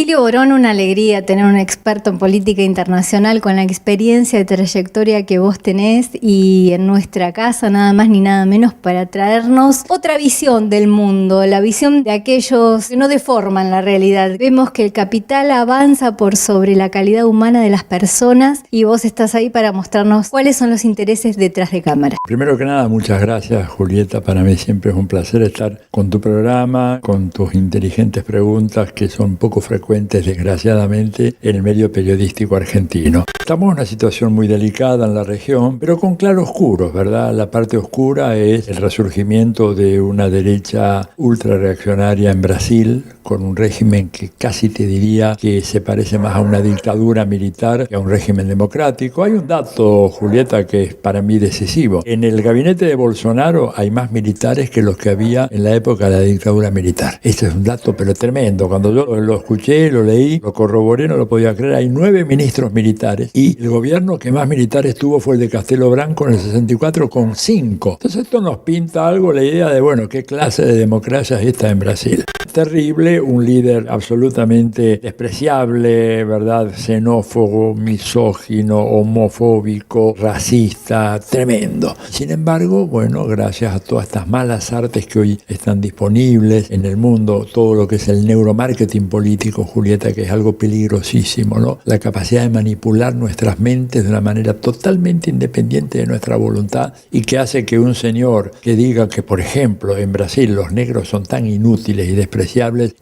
Cecilio Borón, una alegría tener un experto en política internacional con la experiencia y trayectoria que vos tenés y en nuestra casa nada más ni nada menos para traernos otra visión del mundo, la visión de aquellos que no deforman la realidad. Vemos que el capital avanza por sobre la calidad humana de las personas y vos estás ahí para mostrarnos cuáles son los intereses detrás de cámara. Primero que nada, muchas gracias, Julieta. Para mí siempre es un placer estar con tu programa, con tus inteligentes preguntas que son poco frecuentes, desgraciadamente, en el medio periodístico argentino. Estamos en una situación muy delicada en la región, pero con claroscuros, ¿verdad? La parte oscura es el resurgimiento de una derecha ultrarreaccionaria en Brasil, con un régimen que casi te diría que se parece más a una dictadura militar que a un régimen democrático. Hay un dato, Julieta, que es para mí decisivo. En el gabinete de Bolsonaro hay más militares que los que había en la época de la dictadura militar. Este es un dato pero tremendo. Cuando yo lo escuché, lo leí, lo corroboré, no lo podía creer. Hay 9 ministros militares y el gobierno que más militares tuvo fue el de Castelo Branco en el 64 con 5. Entonces esto nos pinta algo la idea de, bueno, qué clase de democracia es esta en Brasil. Terrible, un líder absolutamente despreciable, ¿verdad? Xenófobo, misógino, homofóbico, racista, tremendo. Sin embargo, bueno, gracias a todas estas malas artes que hoy están disponibles en el mundo, todo lo que es el neuromarketing político, Julieta, que es algo peligrosísimo, ¿no? La capacidad de manipular nuestras mentes de una manera totalmente independiente de nuestra voluntad y que hace que un señor que diga que, por ejemplo, en Brasil los negros son tan inútiles y despreciables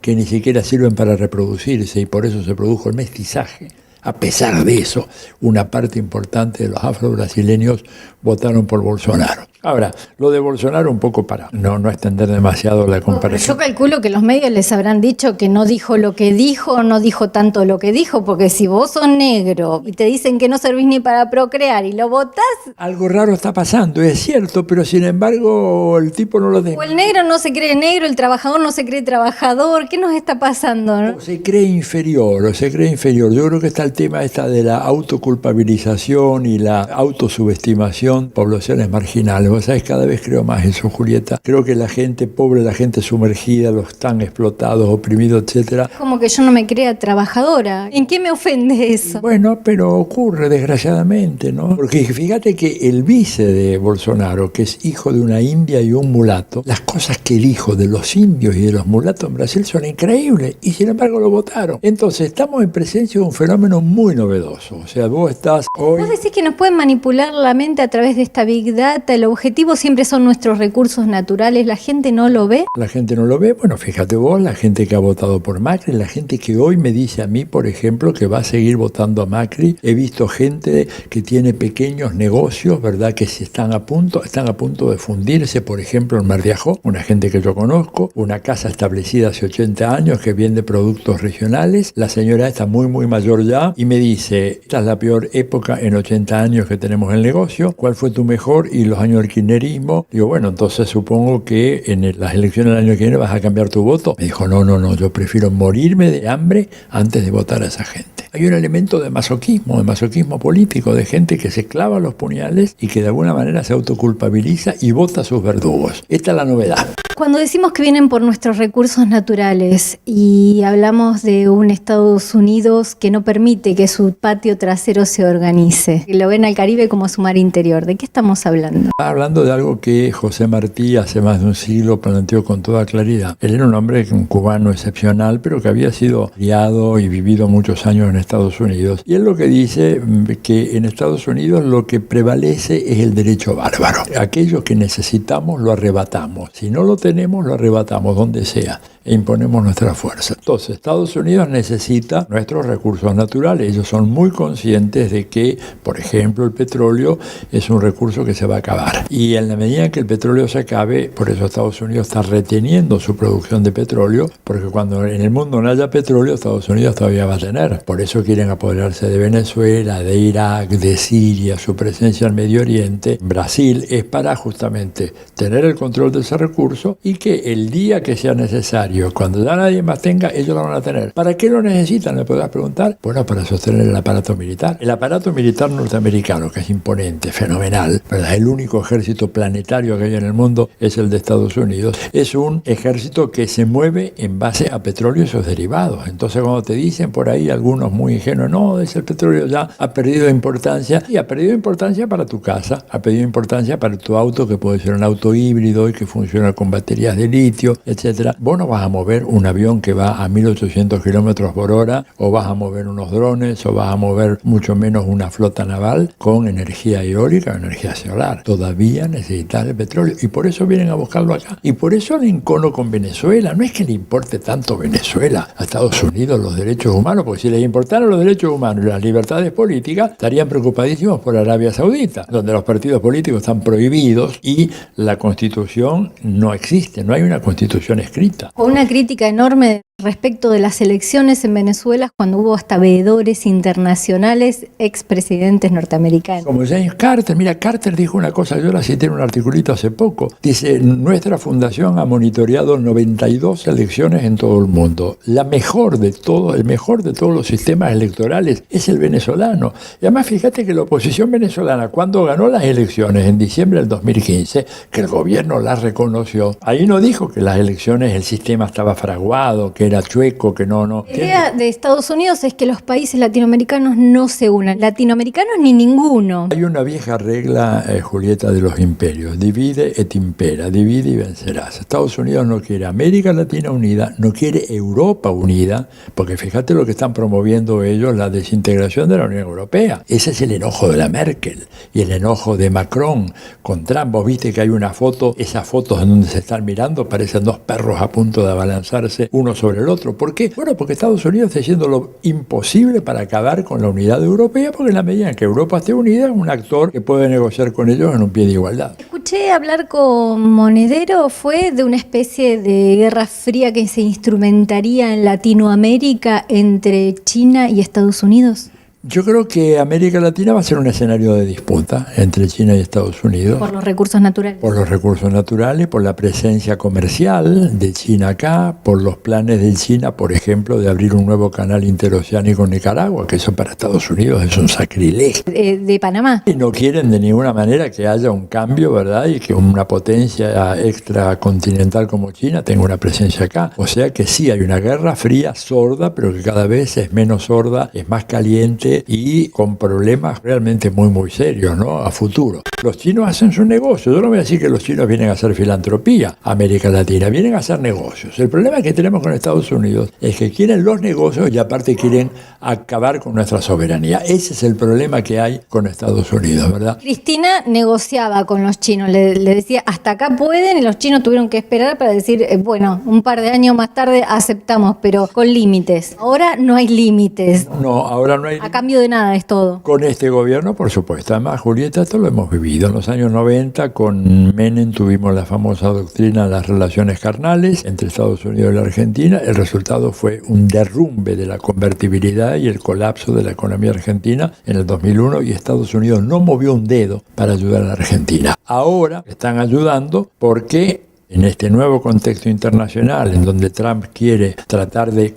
que ni siquiera sirven para reproducirse y por eso se produjo el mestizaje. A pesar de eso, una parte importante de los afro-brasileños votaron por Bolsonaro. Ahora, lo de Bolsonaro un poco para no extender demasiado la comparación. Yo calculo que los medios les habrán dicho que no dijo lo que dijo, no dijo tanto lo que dijo, porque si vos sos negro y te dicen que no servís ni para procrear y lo votás... Algo raro está pasando, es cierto, pero sin embargo el tipo no lo deja. O el negro no se cree negro, el trabajador no se cree trabajador, ¿qué nos está pasando, no? O se cree inferior, Yo creo que está el tema de la autoculpabilización y la autosubestimación de poblaciones marginales. Vos sabés, cada vez creo más eso, Julieta. Creo que la gente pobre, la gente sumergida, los tan explotados, oprimidos, etcétera. Como que yo no me crea trabajadora. ¿En qué me ofende eso? Bueno, pero ocurre desgraciadamente, ¿no? Porque fíjate que el vice de Bolsonaro, que es hijo de una india y un mulato, las cosas que el hijo de los indios y de los mulatos en Brasil son increíbles y sin embargo lo votaron. Entonces estamos en presencia de un fenómeno muy novedoso. O sea, vos estás hoy... Vos decís que nos pueden manipular la mente a través de esta Big Data. El objetivo siempre son nuestros recursos naturales. ¿La gente no lo ve? La gente no lo ve. Bueno, fíjate vos, la gente que ha votado por Macri, la gente que hoy me dice a mí, por ejemplo, que va a seguir votando a Macri. He visto gente que tiene pequeños negocios, ¿verdad? Que se están a punto de fundirse, por ejemplo, en Mar de Ajó, una gente que yo conozco, una casa establecida hace 80 años que vende productos regionales. La señora está muy mayor ya y me dice, esta es la peor época en 80 años que tenemos el negocio, ¿cuál fue tu mejor? Y los años del kirchnerismo. Digo, bueno, entonces supongo que en las elecciones del año que viene vas a cambiar tu voto. Me dijo, no, yo prefiero morirme de hambre antes de votar a esa gente. Hay un elemento de masoquismo político, de gente que se clava los puñales y que de alguna manera se autoculpabiliza y vota a sus verdugos. Esta es la novedad. Cuando decimos que vienen por nuestros recursos naturales y hablamos de un Estados Unidos que no permite que su patio trasero se organice, que lo ven al Caribe como su mar interior, ¿de qué estamos hablando? Hablando de algo que José Martí hace más de un siglo planteó con toda claridad. Él era un hombre, un cubano excepcional, pero que había sido criado y vivido muchos años en Estados Unidos. Y él lo que dice que en Estados Unidos lo que prevalece es el derecho bárbaro. Aquello que necesitamos lo arrebatamos. Si no lo tenemos, lo arrebatamos donde sea e imponemos nuestra fuerza. Entonces, Estados Unidos necesita nuestros recursos naturales. Ellos son muy conscientes de que, por ejemplo, el petróleo es un recurso que se va a acabar. Y en la medida que el petróleo se acabe, por eso Estados Unidos está reteniendo su producción de petróleo, porque cuando en el mundo no haya petróleo, Estados Unidos todavía va a tener. Por eso quieren apoderarse de Venezuela, de Irak, de Siria, su presencia en Medio Oriente. Brasil es para justamente tener el control de ese recurso y que el día que sea necesario planetario. Cuando ya nadie más tenga, ellos lo van a tener. ¿Para qué lo necesitan? ¿Le podrás preguntar? Bueno, para sostener el aparato militar. El aparato militar norteamericano, que es imponente, fenomenal, ¿verdad? El único ejército planetario que hay en el mundo es el de Estados Unidos. Es un ejército que se mueve en base a petróleo y sus derivados. Entonces, cuando te dicen por ahí algunos muy ingenuos, no, es el petróleo ya ha perdido importancia, y ha perdido importancia para tu casa, ha perdido importancia para tu auto, que puede ser un auto híbrido y que funciona con baterías de litio, etcétera. Vos no vas a mover un avión que va a 1800 kilómetros por hora, o vas a mover unos drones, o vas a mover mucho menos una flota naval con energía eólica o energía solar. Todavía necesitas el petróleo, y por eso vienen a buscarlo acá. Y por eso el encono con Venezuela. No es que le importe tanto Venezuela a Estados Unidos los derechos humanos, porque si les importaran los derechos humanos y las libertades políticas, estarían preocupadísimos por Arabia Saudita, donde los partidos políticos están prohibidos y la Constitución no existe, no hay una Constitución escrita. O una crítica enorme respecto de las elecciones en Venezuela, cuando hubo hasta veedores internacionales, expresidentes norteamericanos. Como James Carter. Mira, Carter dijo una cosa, yo la cité en un articulito hace poco. Dice, nuestra fundación ha monitoreado 92 elecciones en todo el mundo. La mejor de todo, el mejor de todos los sistemas electorales es el venezolano. Y además, fíjate que la oposición venezolana, cuando ganó las elecciones en diciembre del 2015, que el gobierno las reconoció, ahí no dijo que las elecciones, el sistema estaba fraguado, que era chueco, que no. La idea de Estados Unidos es que los países latinoamericanos no se unan. Latinoamericanos ni ninguno. Hay una vieja regla, Julieta, de los imperios. Divide et impera, divide y vencerás. Estados Unidos no quiere América Latina unida, no quiere Europa unida, porque fíjate lo que están promoviendo ellos, la desintegración de la Unión Europea. Ese es el enojo de la Merkel y el enojo de Macron con Trump. Vos viste que hay una foto, esas fotos en donde se están mirando, parecen dos perros a punto de abalanzarse uno sobre el otro. ¿Por qué? Bueno, porque Estados Unidos está haciendo lo imposible para acabar con la unidad europea, porque en la medida en que Europa esté unida, es un actor que puede negociar con ellos en un pie de igualdad. Escuché hablar con Monedero, fue de una especie de guerra fría que se instrumentaría en Latinoamérica entre China y Estados Unidos. Yo creo que América Latina va a ser un escenario de disputa entre China y Estados Unidos. Por los recursos naturales. Por los recursos naturales, por la presencia comercial de China acá, por los planes de China, por ejemplo, de abrir un nuevo canal interoceánico en Nicaragua, que eso para Estados Unidos es un sacrilegio. De Panamá. Y no quieren de ninguna manera que haya un cambio, ¿verdad? Y que una potencia extracontinental como China tenga una presencia acá. O sea que sí, hay una guerra fría, sorda, pero que cada vez es menos sorda, es más caliente, y con problemas realmente muy serios, ¿no? A futuro. Los chinos hacen su negocio. Yo no voy a decir que los chinos vienen a hacer filantropía a América Latina, vienen a hacer negocios. El problema que tenemos con Estados Unidos es que quieren los negocios y aparte quieren acabar con nuestra soberanía. Ese es el problema que hay con Estados Unidos, ¿verdad? Cristina negociaba con los chinos, le decía hasta acá pueden, y los chinos tuvieron que esperar para decir, bueno, un par de años más tarde aceptamos, pero con límites. Ahora no hay límites. No, ahora no hay A cambio de nada es todo. Con este gobierno, por supuesto. Además, Julieta, esto lo hemos vivido. En los años 90, con Menem tuvimos la famosa doctrina de las relaciones carnales entre Estados Unidos y la Argentina. El resultado fue un derrumbe de la convertibilidad y el colapso de la economía argentina en el 2001, y Estados Unidos no movió un dedo para ayudar a la Argentina. Ahora están ayudando porque en este nuevo contexto internacional, en donde Trump quiere tratar de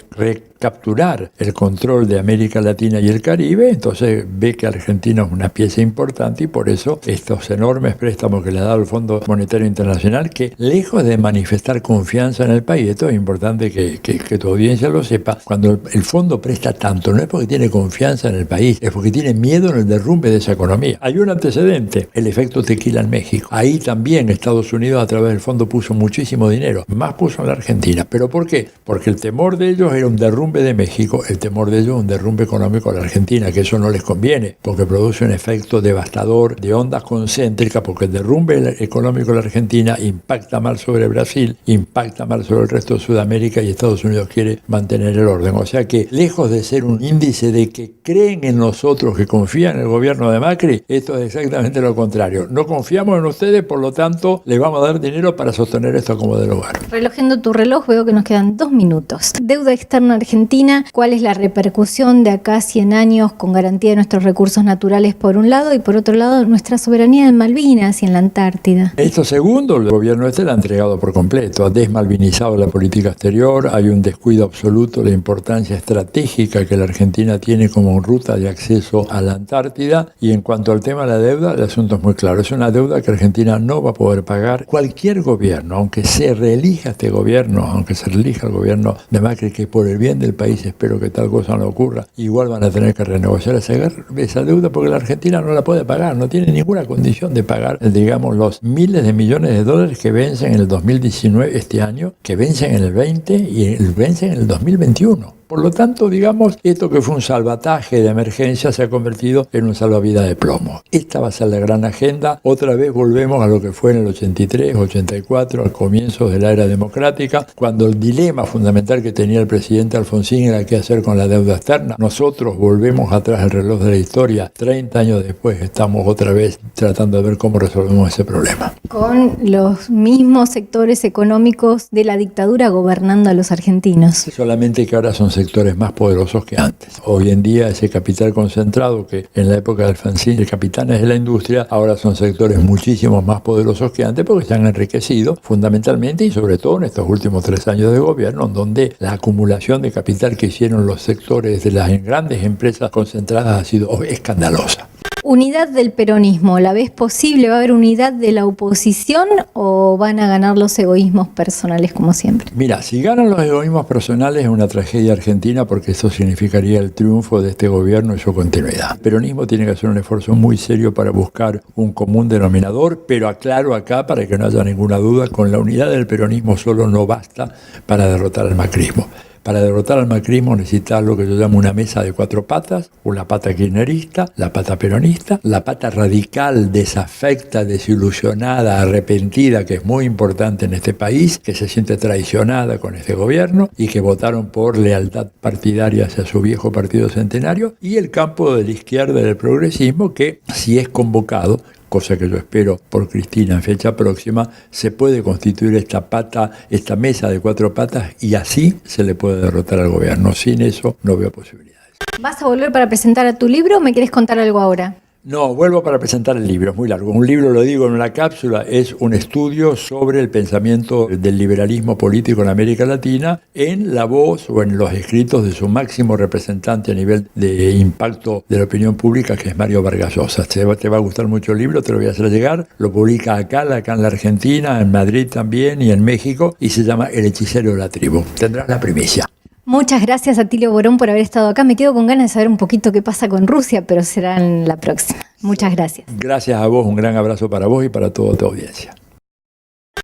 capturar el control de América Latina y el Caribe, entonces ve que Argentina es una pieza importante, y por eso estos enormes préstamos que le ha dado el Fondo Monetario Internacional, que lejos de manifestar confianza en el país, esto es importante que tu audiencia lo sepa, cuando el fondo presta tanto, no es porque tiene confianza en el país, es porque tiene miedo en el derrumbe de esa economía. Hay un antecedente, el efecto tequila en México. Ahí también Estados Unidos a través del fondo puso muchísimo dinero, más puso en la Argentina. ¿Pero por qué? Porque el temor de ellos era un derrumbe de México, el temor de ellos un derrumbe económico a la Argentina, que eso no les conviene, porque produce un efecto devastador de ondas concéntricas, porque el derrumbe económico de la Argentina impacta mal sobre Brasil, impacta mal sobre el resto de Sudamérica, y Estados Unidos quiere mantener el orden. O sea que, lejos de ser un índice de que creen en nosotros, que confían en el gobierno de Macri, esto es exactamente lo contrario. No confiamos en ustedes, por lo tanto, les vamos a dar dinero para sostener esto como de lugar. Relojiendo tu reloj, veo que nos quedan 2 minutos. Deuda externa argentina Argentina, cuál es la repercusión de acá a 100 años con garantía de nuestros recursos naturales por un lado y por otro lado nuestra soberanía en Malvinas y en la Antártida. Esto segundo, el gobierno lo ha entregado por completo, ha desmalvinizado la política exterior, hay un descuido absoluto de la importancia estratégica que la Argentina tiene como ruta de acceso a la Antártida, y en cuanto al tema de la deuda, el asunto es muy claro, es una deuda que Argentina no va a poder pagar. Cualquier gobierno, aunque se reelija este gobierno, aunque se reelija el gobierno de Macri, que por el bien del país espero que tal cosa no ocurra, igual van a tener que renegociar esa deuda porque la Argentina no la puede pagar, no tiene ninguna condición de pagar, digamos, los miles de millones de dólares que vencen en el 2019, este año, que vencen en el 20 y vencen en el 2021. Por lo tanto, digamos, esto que fue un salvataje de emergencia se ha convertido en un salvavidas de plomo. Esta va a ser la gran agenda. Otra vez volvemos a lo que fue en el 83, 84, al comienzo de la era democrática, cuando el dilema fundamental que tenía el presidente Alfonsín era qué hacer con la deuda externa. Nosotros volvemos atrás el reloj de la historia. 30 años después estamos otra vez tratando de ver cómo resolvemos ese problema. Con los mismos sectores económicos de la dictadura gobernando a los argentinos. Solamente que ahora son sectores más poderosos que antes. Hoy en día ese capital concentrado que en la época de Alfonsín, el capitanes de la industria, ahora son sectores muchísimo más poderosos que antes porque se han enriquecido fundamentalmente y sobre todo en estos últimos 3 años de gobierno, donde la acumulación de capital que hicieron los sectores de las grandes empresas concentradas ha sido escandalosa. Unidad del peronismo, ¿la ves posible? ¿Va a haber unidad de la oposición o van a ganar los egoísmos personales como siempre? Mira, si ganan los egoísmos personales es una tragedia argentina porque eso significaría el triunfo de este gobierno y su continuidad. El peronismo tiene que hacer un esfuerzo muy serio para buscar un común denominador, pero aclaro acá para que no haya ninguna duda, con la unidad del peronismo solo no basta para derrotar al macrismo. Para derrotar al macrismo necesitas lo que yo llamo una mesa de 4 patas, una pata kirchnerista, la pata peronista, la pata radical, desafecta, desilusionada, arrepentida, que es muy importante en este país, que se siente traicionada con este gobierno y que votaron por lealtad partidaria hacia su viejo partido centenario, y el campo de la izquierda del progresismo que, si es convocado, cosa que yo espero por Cristina en fecha próxima, se puede constituir esta mesa de 4 patas y así se le puede derrotar al gobierno. Sin eso no veo posibilidades. ¿Vas a volver para presentar a tu libro o me quieres contar algo ahora? No, vuelvo para presentar el libro, es muy largo. Un libro, lo digo en una cápsula, es un estudio sobre el pensamiento del liberalismo político en América Latina en la voz o en los escritos de su máximo representante a nivel de impacto de la opinión pública, que es Mario Vargas Llosa. Te va a gustar mucho el libro, te lo voy a hacer llegar. Lo publica acá en la Argentina, en Madrid también y en México, y se llama El hechicero de la tribu. Tendrás la primicia. Muchas gracias a Tilio Borón por haber estado acá. Me quedo con ganas de saber un poquito qué pasa con Rusia, pero será en la próxima. Muchas gracias. Gracias a vos, un gran abrazo para vos y para toda tu audiencia.